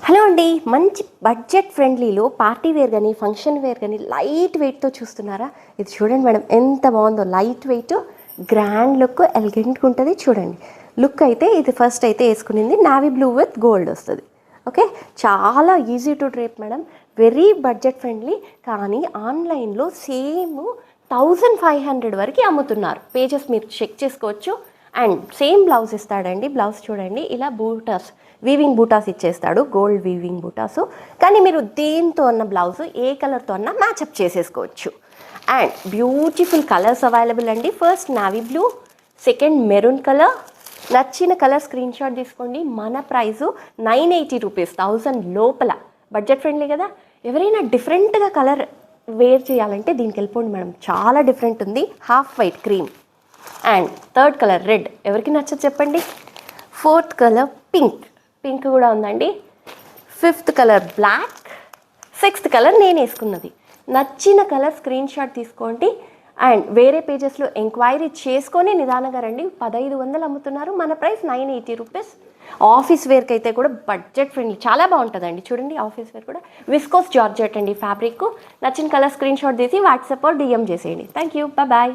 Hello అండి, మంచి budget ఫ్రెండ్లీలో party wear కానీ ఫంక్షన్ వేర్ కానీ లైట్ వెయిట్తో చూస్తున్నారా? ఇది చూడండి మేడం, ఎంత బాగుందో. లైట్ వెయిట్, గ్రాండ్ లుక్, ఎలిగెంట్గా ఉంటుంది. చూడండి లుక్ అయితే ఇది ఫస్ట్ అయితే వేసుకునింది నావీ బ్లూ విత్ గోల్డ్ వస్తుంది. ఓకే, చాలా easy to drape madam, very budget friendly. కానీ ఆన్లైన్లో సేమ్ 1500 వరకు అమ్ముతున్నారు. పేజెస్ మీరు చెక్ చేసుకోవచ్చు. అండ్ సేమ్ బ్లౌజ్ ఇస్తాడండి. బ్లౌజ్ చూడండి, ఇలా బూటాస్, వీవింగ్ బూటాస్ ఇచ్చేస్తాడు, గోల్డ్ వీవింగ్ బూటాసు. కానీ మీరు దేంతో అన్న బ్లౌజు ఏ కలర్తో అన్నా మ్యాచప్ చేసేసుకోవచ్చు. అండ్ బ్యూటిఫుల్ కలర్స్ అవైలబుల్ అండి. First navy blue, second maroon colour. నచ్చిన కలర్ స్క్రీన్ షాట్ తీసుకోండి. మన ప్రైజు 980 రూపీస్, 1000 లోపల. బడ్జెట్ ఫ్రెండ్లీ కదా. ఎవరైనా డిఫరెంట్గా కలర్ వేర్ చేయాలంటే దీనికి వెళ్ళిపోండి మేడం, చాలా డిఫరెంట్ ఉంది. Half white cream and third colour red, ఎవరికి నచ్చదు చెప్పండి. ఫోర్త్ కలర్ పింక్, పింక్ కూడా ఉందండి. Fifth colour black, sixth colour నేను వేసుకున్నది. నచ్చిన కలర్ స్క్రీన్ షాట్ తీసుకోండి. అండ్ వేరే పేజెస్లో ఎంక్వైరీ చేసుకొని నిదానంగా రండి. 1500 అమ్ముతున్నారు, మన ప్రైస్ 980 రూపీస్. ఆఫీస్ వేర్కి అయితే కూడా బడ్జెట్ ఫ్రెండ్లీ, చాలా బాగుంటుందండి. చూడండి ఆఫీస్ వేర్ కూడా విస్కోస్ జార్జెట్ అండి ఫ్యాబ్రిక్. నచ్చిన కలర్ స్క్రీన్ షాట్ తీసి వాట్సాప్ డిఎం చేసేయండి. Thank you, bye.